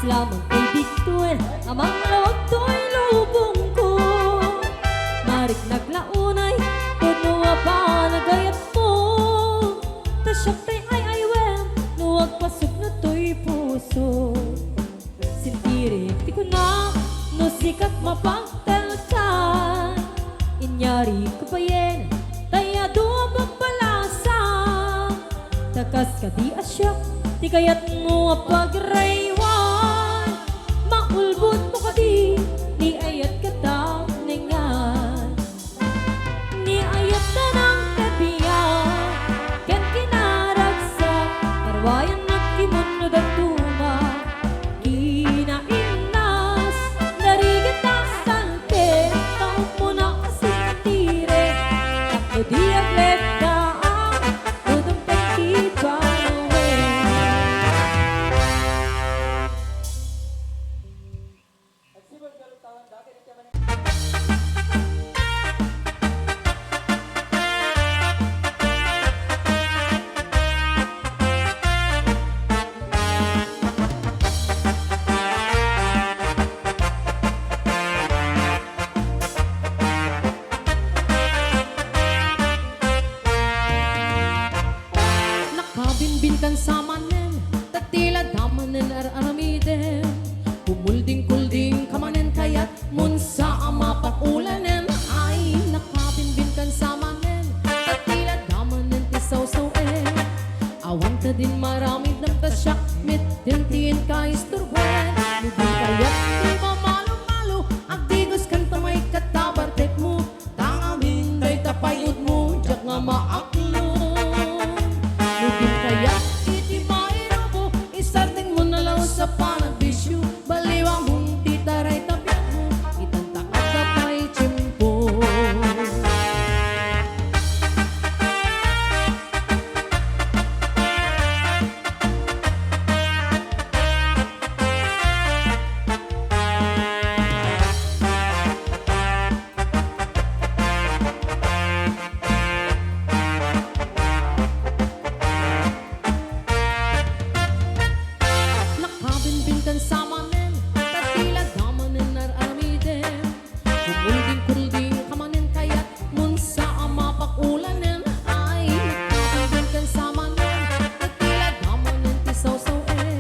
lamang kay Bigtuel, amang lawag to'y lubong ko. Marik naglaunay, punuwa pa nagayat mo. Tasyak tay ay well, nuwag pasok na to'y puso. Sintiri, di ko na, no sikat mapagtalkan. Inyari ko pa yen, taya doon magbalasa. Takas ka di asyak, di kayat mo pagraywan. Maulbot mo ka di ayat ka ningan. Ni ayat na ng kabiyak, ken kinaragsak, karwayan at kimunod at tuma. Kinainas, narigit ang salte, taong mo na kasi tire. Takbo di aglet ka ang udong pagkipanawe. Nakabinbin sa manen, tatila damanen aramiden. Kumulding-kulding kamanen kayat munsa ang mapakulanen. Ay, nakabinbin sa manen, tatila damanen isaw-sawen. Awan ka din maraming ng tasyak, mitintiin ka isturben. Nudin kayat di mamalo-malo, agdigos kan tamay katabartek mo. Tangamin day tapayod mo, jak nga maaklo. Nudin kayat iti mairobo, isarting mo na lang sa panagbisyo. Baliwang mong titaray tabiak mo, itantakat ka pa'y tiyempo. Nakabinbin sa manen, tatila damanen aramiden. Kumulding-kulding kamanen kayat munsa ang mapakulanen. Ay, nakabinbin sa manen, tatila damanen tisaw-sawen.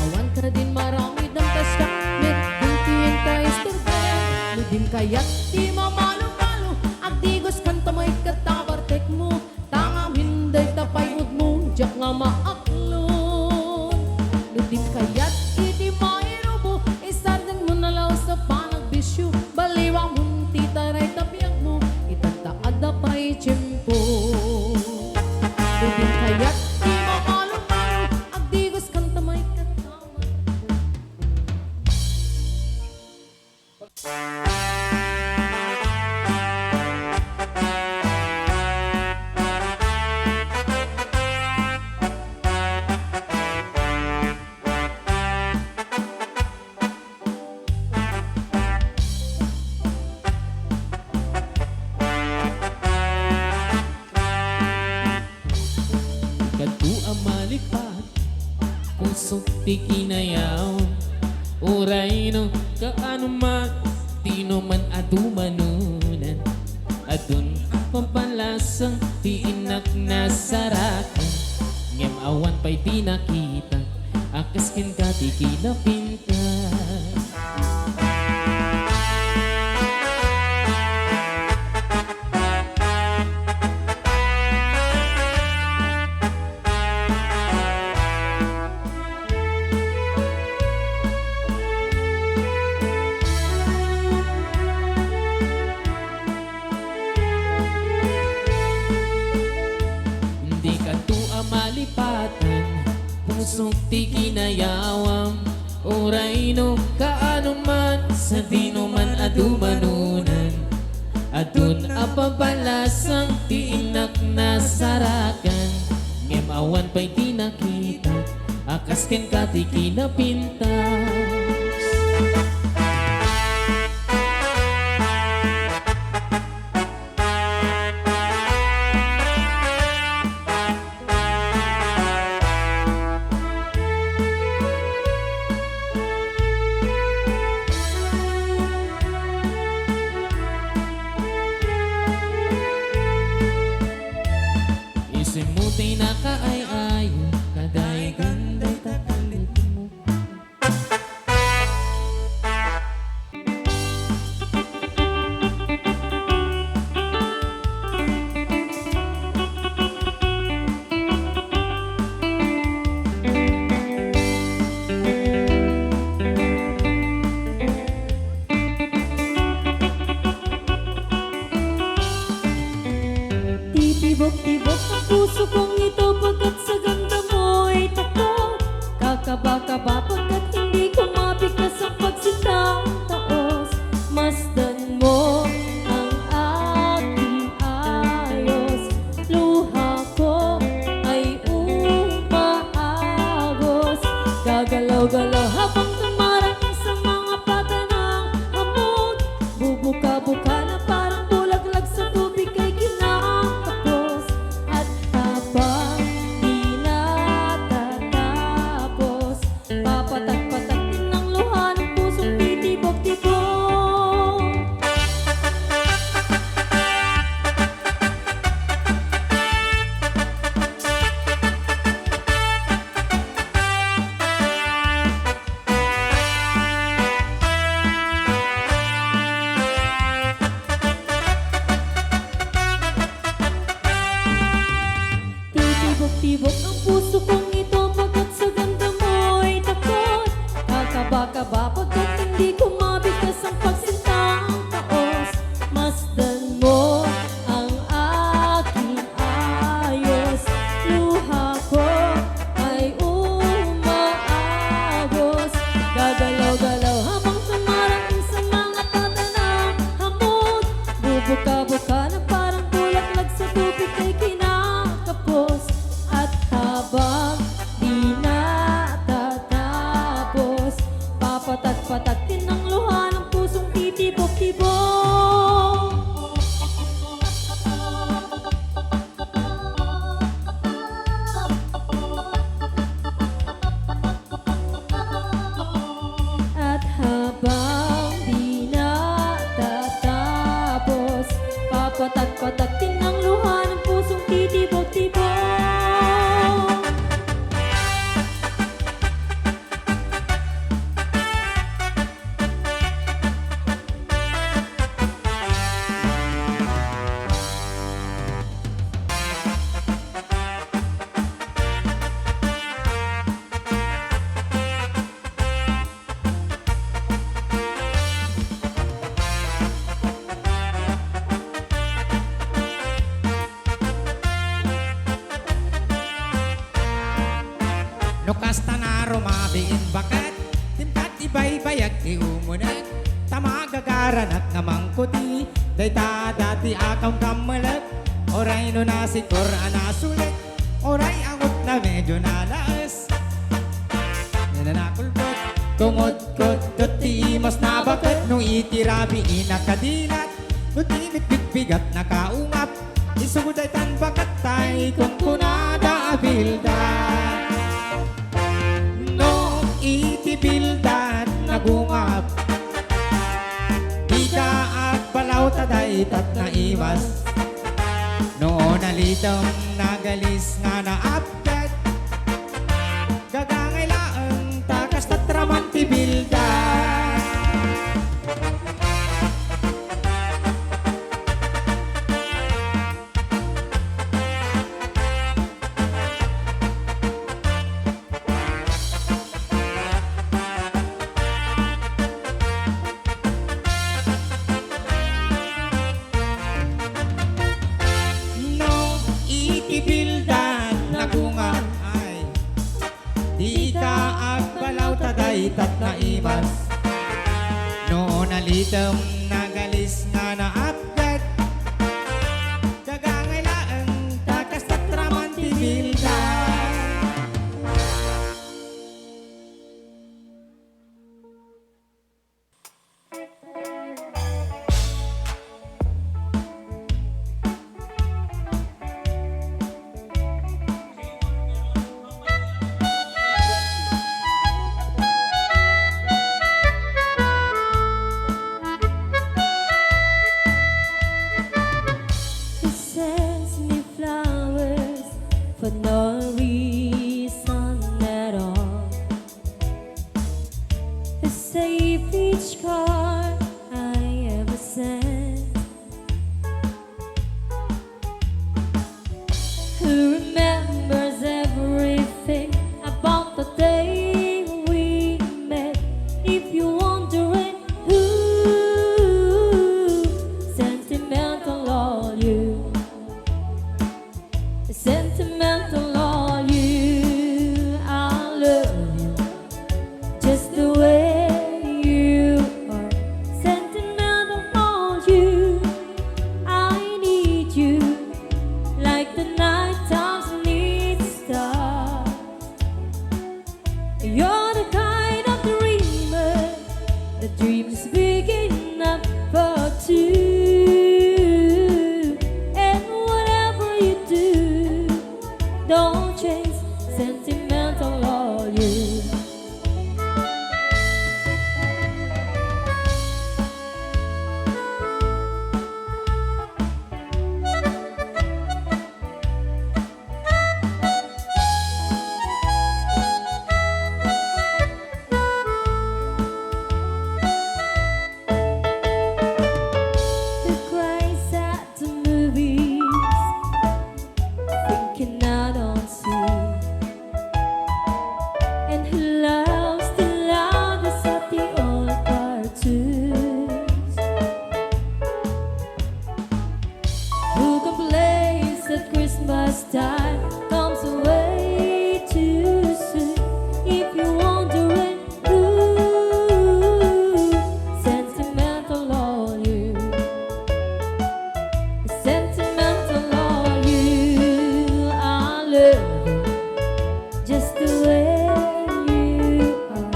Awan ka din marami ng tasyak, mitintiin ka isturben. Nudin kayat di mamalo-malo, agdigos kan tamay katabartek mo. Tangamin day tapayod mo, jak nga maaklon. Nudin kayat iti mairobo, isardan mo na law sa panagbisyo. Baliwang mong titaray tabiak mo, itantaad na pa'y tiyempo. Nudin kayat di mamalo-malo, agdigos kan tamay katama. Katu amalipat, pusok di kinayaw. Uray no, kaano man, di no man adumanunan. Adun pampalasang di inak nasarakan. Ngem awan pa'y di nakita, akaskin ka di kinapinta. Hindi ka tu amalipatan, pusok di kinayawam. Uray no, kaano man, sa di no man adumanunan. Adun apabalasang di inak nasarakan. Ngem awan pa'y di nakita, akasken ka di kinapintas. Kakaba-kaba pagkat hindi ko mabigkas ang pagsitang taos. Masdan mo ang aking ayos, luha ko ay umaagos. Gagalaw-galaw habang tumarating sa mga pata ng hamog. Bubuka-buka na parang bulaglag sa tubig kay kinakapos. At habang di natatapos, papatak-patak din ng luha ng pusong titibok-tibok. Titibok-tibok ang puso kong ito pagkat sa ganda mo'y takot. Kakaba-kaba pagkat hindi ko mabigkas ang pagsintang taos. Masdan mo ang aking ayos, luha ko ay umaagos. Gagalaw-galaw habang tumarating sa mga pata ng hamog. Bubuka-buka na parang bulaglag sa tubig kay kinakapos. At habang di natatapos, papatak-patak din ang luha ng pusong titibok-tibok. At habang di natatapos, papatak-patak din ang luha ng pusong titibok-tibok. Nukasta na rumabiin bakat timkat ibay-bayag ti umunag tamagagaranak nga mangkuti dayta dati akam kamalag oray no nasikor anasulit oray angot na medyo nalaas nananakulbot tungod-kod ti mas nabakat nung itirabi inakadilat no timit-bigbigat nakaungap isuday tan bakat tay kung kunada abilda itibildan nagungap di ka at balaw taday tat naiwas noon nalitang nagalis nga naapgat gagangay laang takas tatraman tibildan ibildan nagunga ay di ka agbalaw taday tat naimas noon nalitam nagalis nga naapgat gagangay laang takas tatraman tibildan You're the kind of dreamer that dreams big enough for two. And whatever you do, don't chase sentimental all you. Who cries at the movies, thinking I don't see? And who loves the loudest of the old cartoons? Who complains that Christmas time comes away too soon? If you're wondering who, sentimental all you, sentimental all you. I love you just the way you are.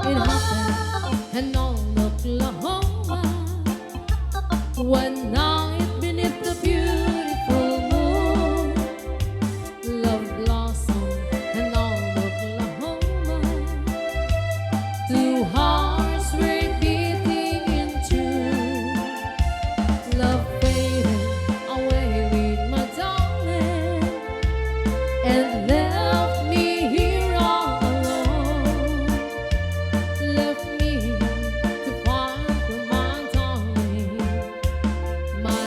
It happened in Oklahoma one night beneath the beautiful moon. Love blossomed in Oklahoma. Two hearts were beating in tune. Love faded away with my darling and left me here all alone. Left me to find for my darling, my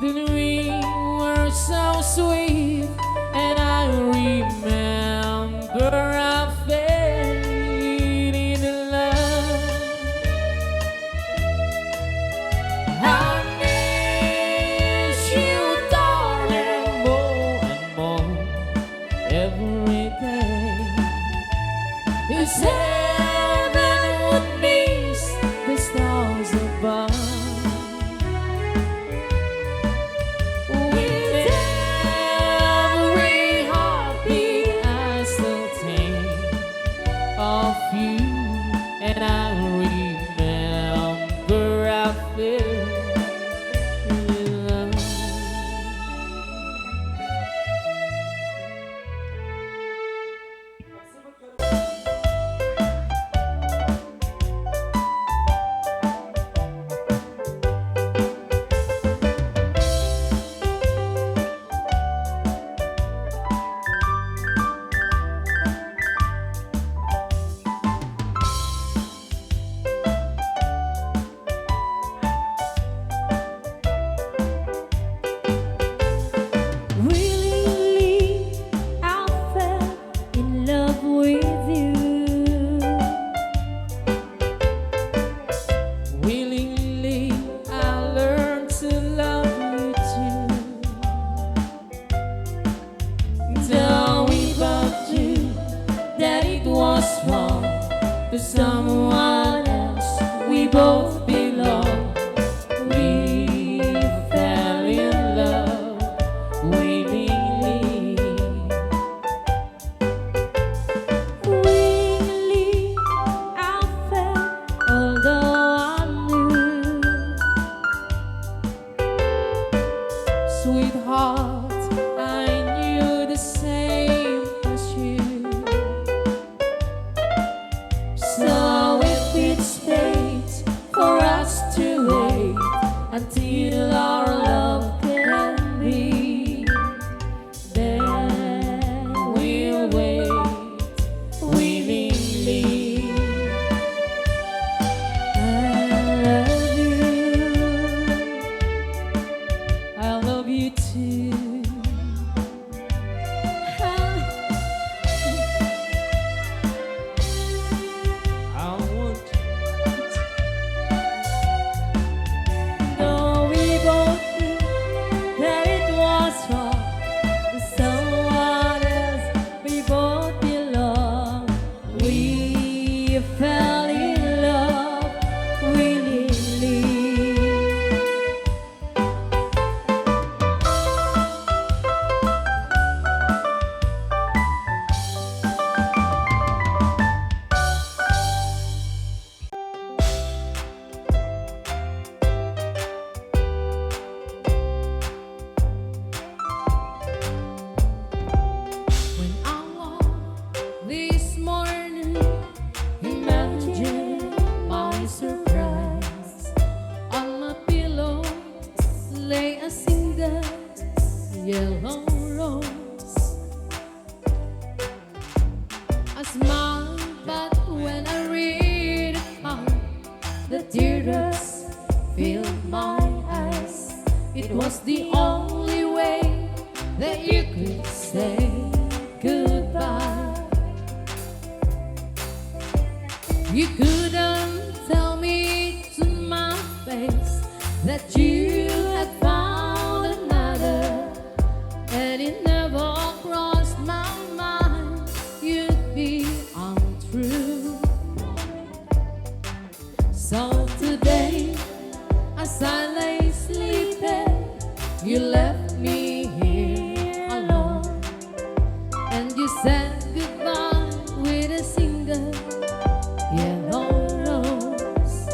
Then we were so sweet, and I remember I fell in love. I miss you, darling, more and more every day. You heaven would miss the stars above. With every heartbeat I still think of you, and I remember I fell in love. Willingly, I fell in love with you. Willingly, I learned to love you too. Till we both knew that it was wrong for someone else. We both belong. We fell in love willingly. Willingly, I fell, although I knew, Sweetheart, I knew the same as you. So if it's fate for us to wait until our love can be, then we'll wait willingly. I love you. I love you too. I want Though we both knew that it was wrong for someone else, we both belong. We fell in love willingly. When I woke this morning, imagine my surprise. On my pillow lay a single yellow rose. I smiled, but when I read it out, the teardrops filled my eyes. It was the only way that you could say goodbye. You couldn't tell me to my face that you had found another, and it never crossed my mind you'd be untrue. So today, as I lay sleeping, you left me here alone, and you said goodbye with a single yellow rose.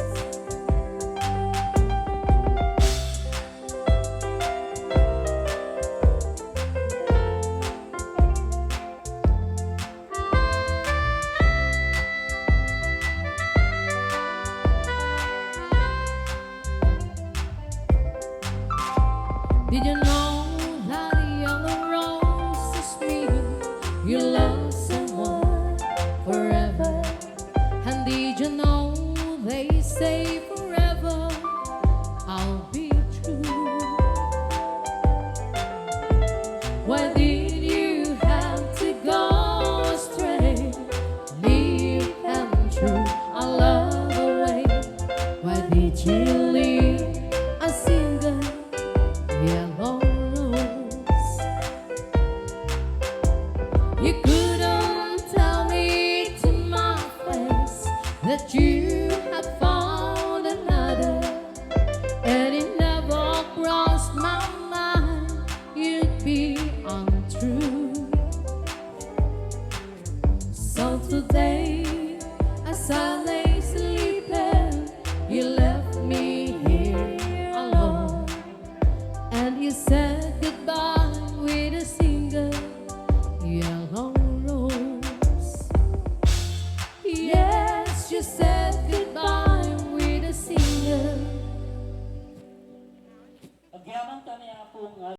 Did you know that a yellow rose mean you love someone forever? And did you know they say forever I'll be true? yellow rose. You couldn't tell me to my face that you had found another, and it never crossed my mind you'd be untrue. So today, as I lay sleeping, you left me here alone, and you said goodbye with a single yellow rose. Yes, you said goodbye with a single. Agyaman kami ang